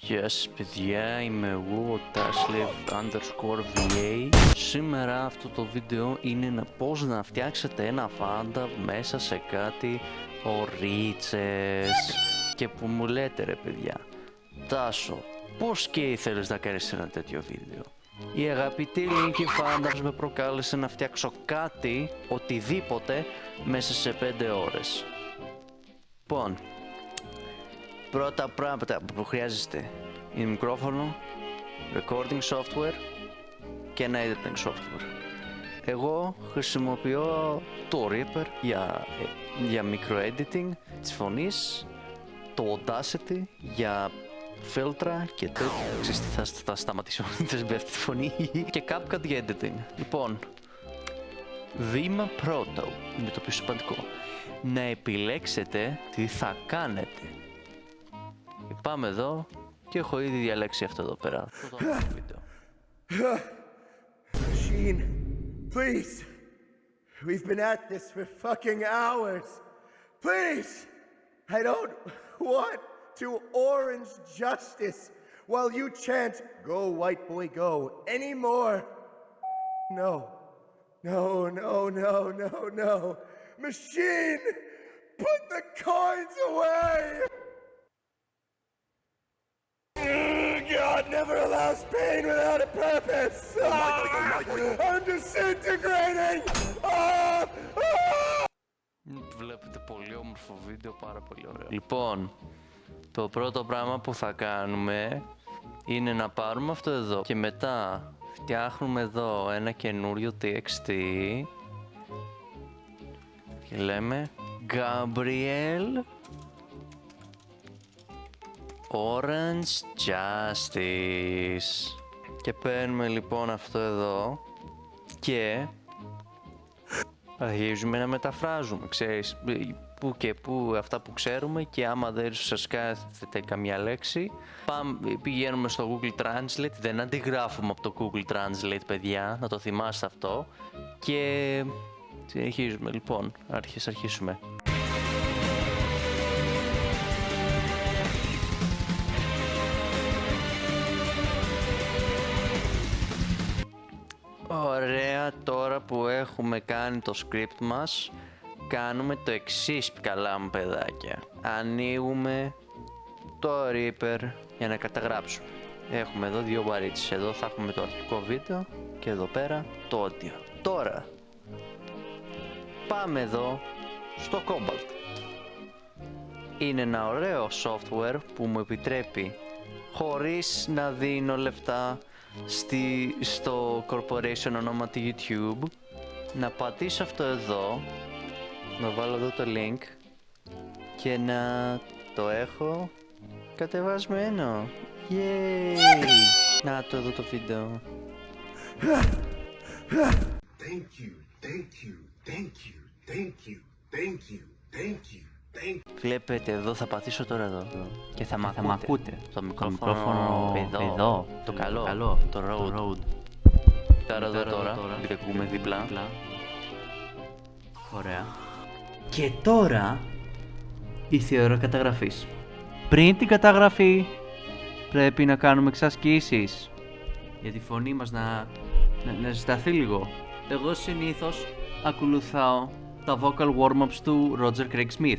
Γεια σας παιδιά, είμαι εγώ ο Taslev_VA. Σήμερα αυτό το βίντεο είναι πώς να φτιάξετε ένα φάντα μέσα σε κάτι ορίτσες. Και που μου λέτε ρε παιδιά, Τάσο, πώς και θέλεις να κάνεις ένα τέτοιο βίντεο? Η αγαπητή Linky Fandoms με προκάλεσε να φτιάξω κάτι, οτιδήποτε, μέσα σε 5 ώρες. Λοιπόν, πρώτα πράγματα που χρειάζεστε είναι μικρόφωνο, recording software και ένα editing software. Εγώ χρησιμοποιώ το Reaper για micro editing της φωνής, το Audacity για φίλτρα και τέτοια. Θα σταματήσω να πέφτει τη φωνή. Και CapCut για editing. Λοιπόν, βήμα πρώτο είναι το πιο σημαντικό. Να επιλέξετε τι θα κάνετε. Πάμε εδώ και έχω ήδη διαλέξει αυτό εδώ πέρα. Το βίντεο. Machine, please. We've been at this for fucking hours. Please. I don't want to orange justice while you chant "Go white boy go" anymore. No. No, no, no, no, no. Machine, put the coins away. God never allows pain without a purpose. I'm disintegrating. Βλέπετε πολύ όμορφο βίντεο, πάρα πολύ ωραίο. Λοιπόν, το πρώτο πράγμα που θα κάνουμε είναι να πάρουμε αυτό εδώ και μετά φτιάχνουμε εδώ ένα καινούριο TXT και λέμε Gabriel Orange Justice και παίρνουμε λοιπόν αυτό εδώ και αρχίζουμε να μεταφράζουμε, ξέρεις, που και που αυτά που ξέρουμε, και άμα δεν σας κάθεται καμία λέξη πηγαίνουμε στο Google Translate, δεν αντιγράφουμε από το Google Translate παιδιά, να το θυμάστε αυτό, και συνεχίζουμε. Λοιπόν, αρχίσουμε. Ωραία, τώρα που έχουμε κάνει το script μας, κάνουμε το εξής, καλά μου παιδάκια. Ανοίγουμε το Reaper για να καταγράψουμε. Έχουμε εδώ δύο βαρίτσες. Εδώ θα έχουμε το αρχικό βίντεο και εδώ πέρα το audio. Τώρα πάμε εδώ στο Cobalt. Είναι ένα ωραίο software που μου επιτρέπει, χωρίς να δίνω λεφτά στο corporation ονόματι YouTube, να πατήσω αυτό εδώ, να βάλω εδώ το link και να το έχω κατεβασμένο. Yay! Να το εδώ το βίντεο. Thank you, thank you, thank you, thank you, thank you, thank you. Βλέπετε εδώ, θα πατήσω τώρα εδώ και θα μ' ακούτε. Το μικρόφωνο εδώ, το καλό, το Rode. Τώρα μην το ακούμε διπλά. Ωραία. Και τώρα ήρθε η ώρα καταγραφής. Πριν την καταγραφή πρέπει να κάνουμε εξασκήσεις για τη φωνή μας να ζεσταθεί λίγο. Εγώ συνήθως ακολουθάω τα vocal warm-ups του Roger Craig Smith.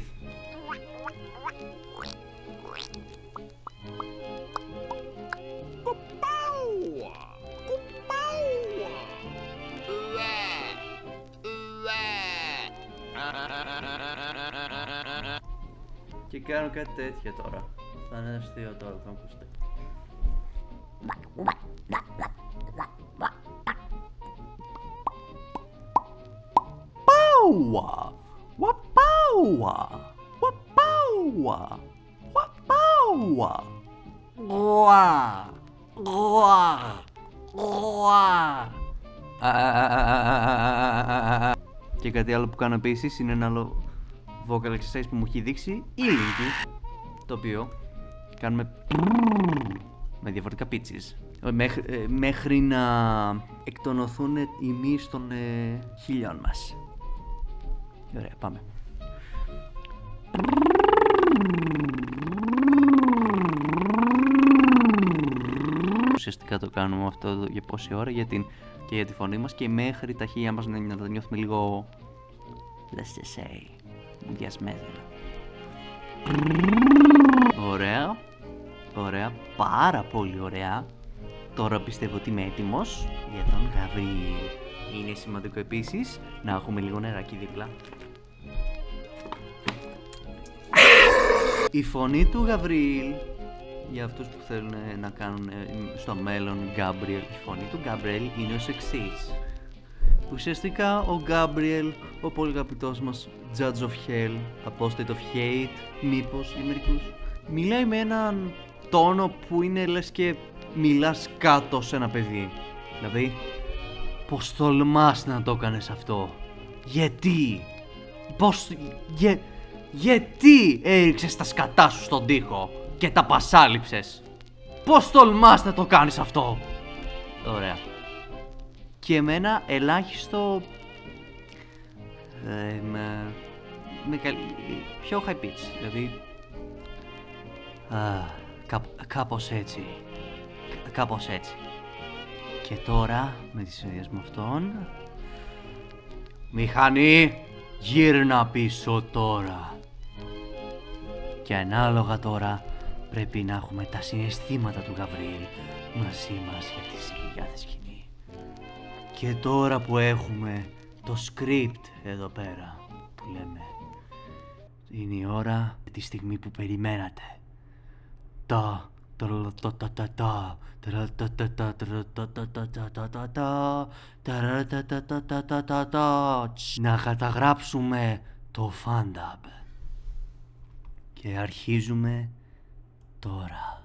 Και κάνω κάτι τέτοια τώρα. Θα είναι αστείο τώρα, θα ακούσετε. Παουα! Παουα! Παουα! Παουα! Γουα! Γουα! Γουα! Και κάτι άλλο που κάνω επίσης είναι ένα άλλο vocal exercise που μου έχει δείξει η Linky, το οποίο κάνουμε με διαφορετικά pitches μέχρι να εκτονωθούν οι μυς των χιλιών μας. Ωραία, πάμε. ουσιαστικά το κάνουμε αυτό για πόση ώρα, και για τη φωνή μας και μέχρι τα χείλια μας να τα νιώθουμε λίγο, let's just say, μουδιασμένα. Ωραία, ωραία, πάρα πολύ ωραία. Τώρα πιστεύω ότι είμαι έτοιμος για τον Γαβρίλ. Είναι σημαντικό επίσης να έχουμε λίγο νεράκι δίπλα. Η φωνή του Γαβρίλ, για αυτούς που θέλουν να κάνουν στο μέλλον Γκάμπριελ, η φωνή του Γκάμπριελ είναι ως εξής. Ουσιαστικά ο Γκάμπριελ, ο πολύ αγαπητός μας Judge of Hell, Apostate of Hate, μήπως για μερικούς, μιλάει με έναν τόνο που είναι λες και μιλάς κάτω σε ένα παιδί. Δηλαδή, πως τολμάς να το έκανες αυτό? Γιατί? Γιατί έριξες τα σκατά σου στον τοίχο και τα πασάλιψες? Πως τολμάς να το κάνεις αυτό? Ωραία. Και με ένα ελάχιστο πιο high pitch, δηλαδή κάπως έτσι. Και τώρα με τη συνδυασμό αυτών, μηχανή γύρνα πίσω τώρα. Και ανάλογα τώρα πρέπει να έχουμε τα συναισθήματα του Γαβρίλ μαζί μας για τη σκηνή. Και τώρα που έχουμε το script εδώ πέρα που λέμε, είναι η ώρα, τη στιγμή που περιμένατε. Να καταγράψουμε το φάνταμπ. Και αρχίζουμε τώρα.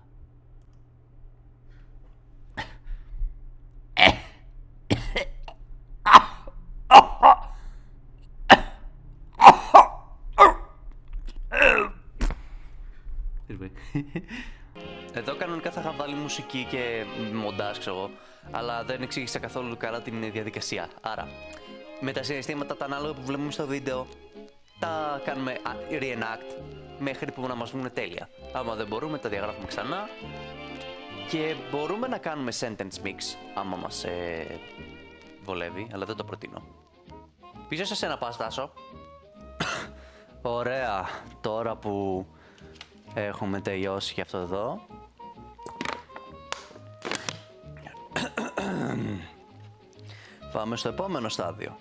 Εδώ κανονικά θα είχα βάλει μουσική και μοντάζ, ξέρω εγώ, αλλά δεν εξήγησα καθόλου καλά την διαδικασία. Άρα, με τα συναισθήματα τα ανάλογα που βλέπουμε στο βίντεο, τα κάνουμε reenact μέχρι που να μας βγουν τέλεια. Άμα δεν μπορούμε, τα διαγράφουμε ξανά και μπορούμε να κάνουμε sentence mix, άμα μας βολεύει, αλλά δεν το προτείνω. Πίσω σε σένα πας, Τάσο. Ωραία, τώρα που έχουμε τελειώσει και αυτό εδώ, πάμε στο επόμενο στάδιο.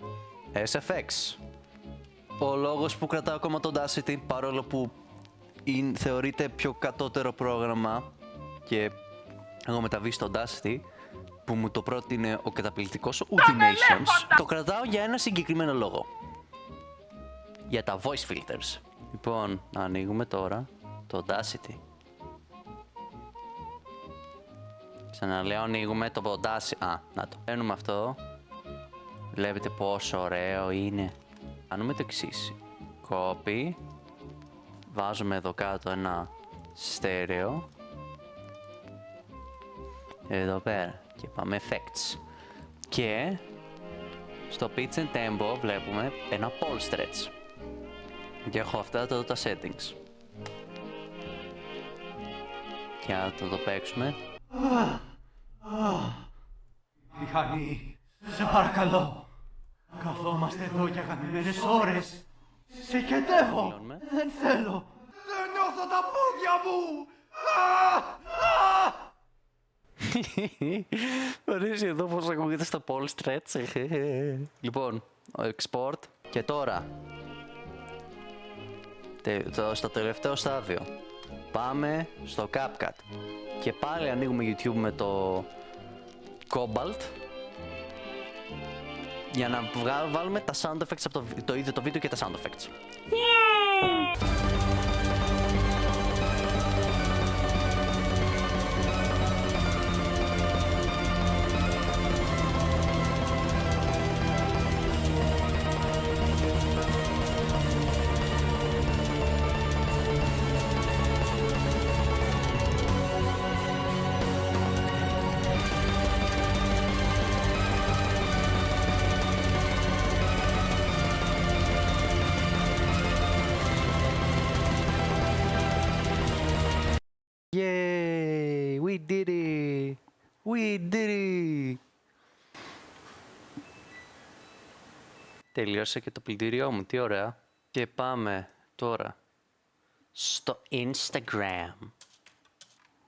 SFX. Ο λόγος που κρατάω ακόμα το Audacity, παρόλο που θεωρείται πιο κατώτερο πρόγραμμα και έχω μεταβεί στο Audacity, που μου το πρότεινε ο καταπληκτικός Udinations, το κρατάω για ένα συγκεκριμένο λόγο. Για τα voice filters. Λοιπόν, ανοίγουμε τώρα το Audacity. Ξαναλέω, ανοίγουμε το Audacity. Να το. Παίρνουμε αυτό. Βλέπετε πόσο ωραίο είναι. Κάνουμε το εξής. Copy. Βάζουμε εδώ κάτω ένα στέρεο. Εδώ πέρα. Και πάμε effects. Και στο pitch and tempo βλέπουμε ένα pole stretch. Και έχω αυτά εδώ τα settings. Και να το παίξουμε. Μηχανή, σε παρακαλώ. Καθόμαστε εδώ για γαμημένες ώρες. Σε κεντεύω. Δεν θέλω. Δεν νιώθω τα πόδια μου. Ορίζει εδώ πως ακούγεται στο pole stretch. Λοιπόν, export. Και τώρα στο τελευταίο στάδιο πάμε στο CapCut και πάλι ανοίγουμε YouTube με το Cobalt για να βάλουμε τα sound effects από το ίδιο το βίντεο και τα sound effects. Yay! We did it! We did it! Τελείωσε και το πλυντήριό μου, τι ωραία. Και πάμε τώρα στο Instagram.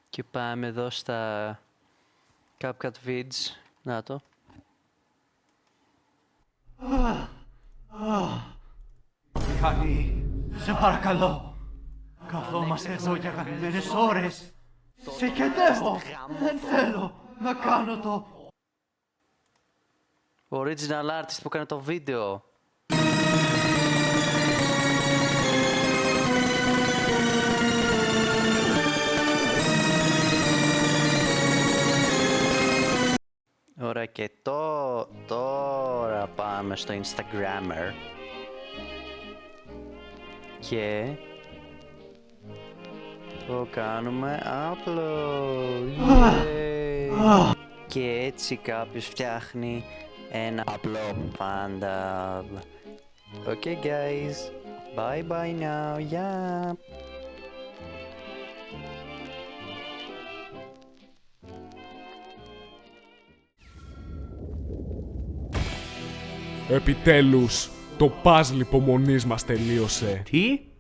Και πάμε εδώ στα CapCut Vids. Να το. Μηχανή, σε παρακαλώ. Καθόμαστε εδώ για γαμημένες ώρες. Σε κεντεύω. Δεν θέλω να κάνω το... Original artist που έκανε το βίντεο. Ωραία, και τώρα πάμε στο Instagrammer και το κάνουμε upload. Yay. Και έτσι κάποιος φτιάχνει ένα απλό πάντα. Okay guys, bye bye now, yeah. Επιτέλους, το παζλ υπομονής μας τελείωσε. Τι?